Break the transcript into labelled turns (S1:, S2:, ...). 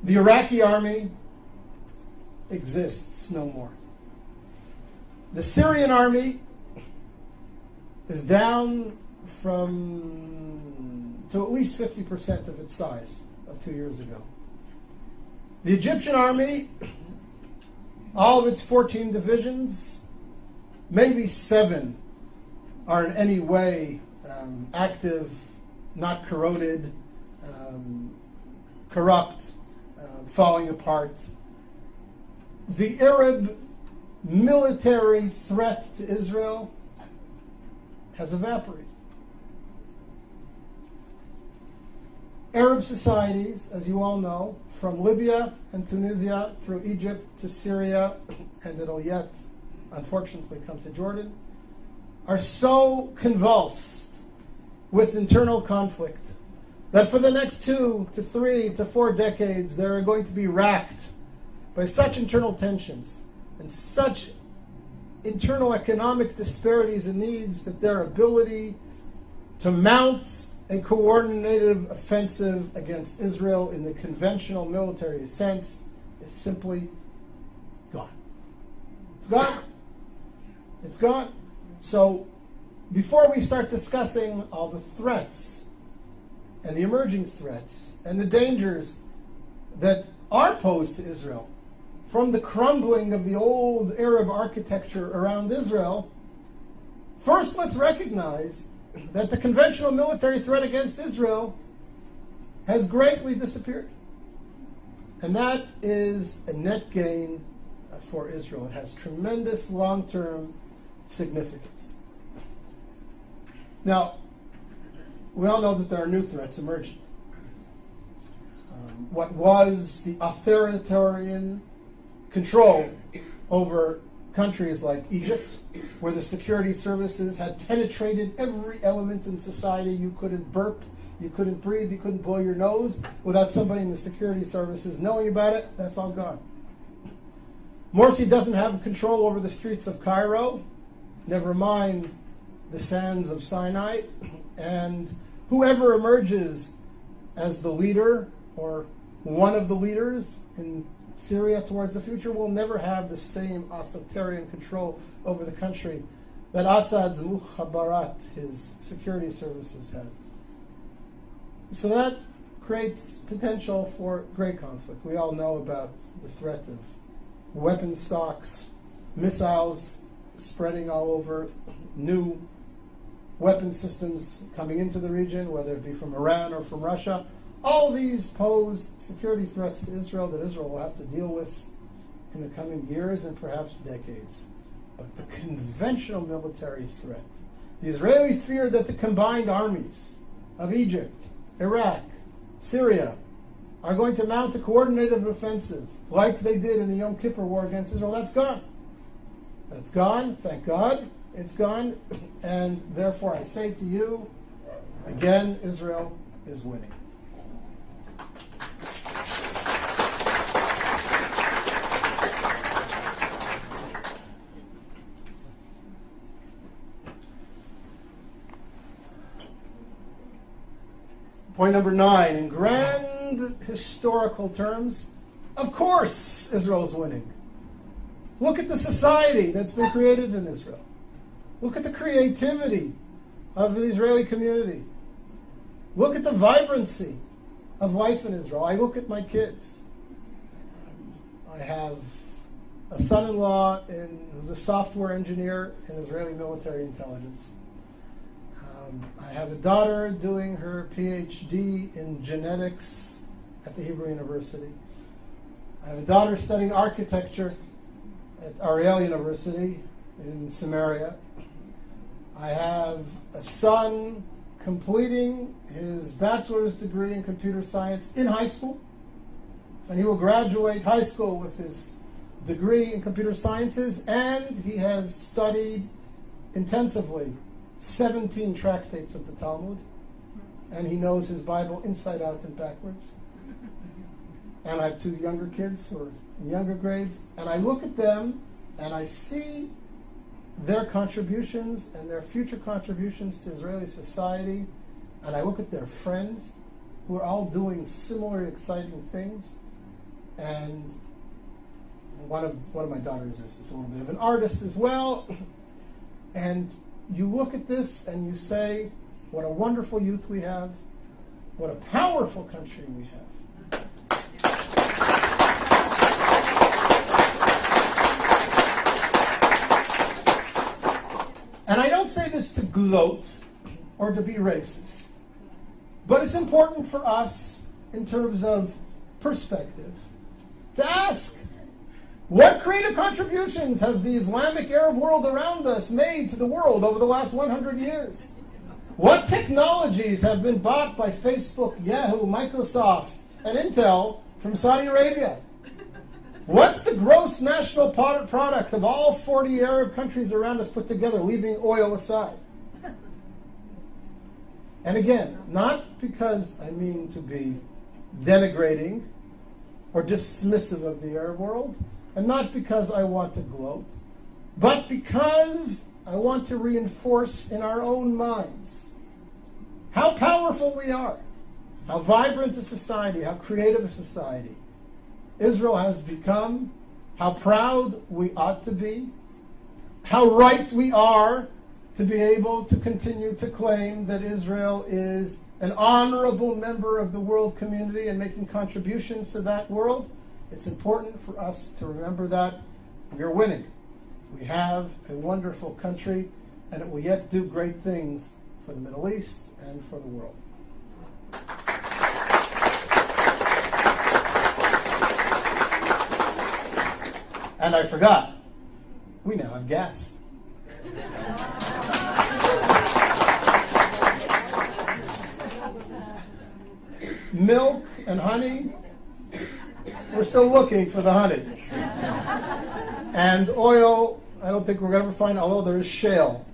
S1: The Iraqi army exists no more. The Syrian army is down to at least 50% of its size of 2 years ago. The Egyptian army, all of its 14 divisions, maybe 7 are in any way active, not corroded, corrupt, falling apart. The Arab military threat to Israel has evaporated. Arab societies, as you all know, from Libya and Tunisia through Egypt to Syria, and it'll yet, unfortunately, come to Jordan, are so convulsed with internal conflict that for the next 2 to 3 to 4 decades, they're going to be racked by such internal tensions and such internal economic disparities and needs that their ability to mount a coordinated offensive against Israel in the conventional military sense is simply gone. It's gone. It's gone. So before we start discussing all the threats and the emerging threats and the dangers that are posed to Israel from the crumbling of the old Arab architecture around Israel, first let's recognize that the conventional military threat against Israel has greatly disappeared. And that is a net gain for Israel. It has tremendous long-term significance. Now, we all know that there are new threats emerging. What was the authoritarian control over countries like Egypt, where the security services had penetrated every element in society. You couldn't burp, you couldn't breathe, you couldn't blow your nose without somebody in the security services knowing about it. That's all gone. Morsi doesn't have control over the streets of Cairo, never mind the sands of Sinai, and whoever emerges as the leader or one of the leaders in Syria towards the future will never have the same authoritarian control over the country that Assad's mukhabarat, his security services, had. So that creates potential for great conflict. We all know about the threat of weapon stocks, missiles spreading all over, new weapon systems coming into the region, whether it be from Iran or from Russia. All these pose security threats to Israel that Israel will have to deal with in the coming years and perhaps decades. But the conventional military threat, the Israelis fear that the combined armies of Egypt, Iraq, Syria are going to mount a coordinated offensive like they did in the Yom Kippur War against Israel. That's gone. That's gone. Thank God. It's gone. And therefore I say to you, again, Israel is winning. Point number 9, in grand historical terms, of course Israel is winning. Look at the society that's been created in Israel. Look at the creativity of the Israeli community. Look at the vibrancy of life in Israel. I look at my kids. I have a son-in-law who's a software engineer in Israeli military intelligence. I have a daughter doing her PhD in genetics at the Hebrew University. I have a daughter studying architecture at Ariel University in Samaria. I have a son completing his bachelor's degree in computer science in high school, and he will graduate high school with his degree in computer sciences, and he has studied intensively 17 tractates of the Talmud, and he knows his Bible inside out and backwards. And I have 2 younger kids who are in younger grades, and I look at them and I see their contributions and their future contributions to Israeli society, and I look at their friends who are all doing similar exciting things, And one of my daughters is a little bit of an artist as well. And you look at this and you say, what a wonderful youth we have. What a powerful country we have. And I don't say this to gloat or to be racist, but it's important for us in terms of perspective to ask, what creative contributions has the Islamic Arab world around us made to the world over the last 100 years? What technologies have been bought by Facebook, Yahoo, Microsoft, and Intel from Saudi Arabia? What's the gross national product of all 40 Arab countries around us put together, leaving oil aside? And again, not because I mean to be denigrating or dismissive of the Arab world, and not because I want to gloat, but because I want to reinforce in our own minds how powerful we are, how vibrant a society, how creative a society Israel has become, how proud we ought to be, how right we are to be able to continue to claim that Israel is an honorable member of the world community and making contributions to that world. It's important for us to remember that we are winning. We have a wonderful country, and it will yet do great things for the Middle East and for the world. And I forgot, we now have gas. Milk and honey, we're still looking for the honey. And oil, I don't think we're going to ever find, although there is shale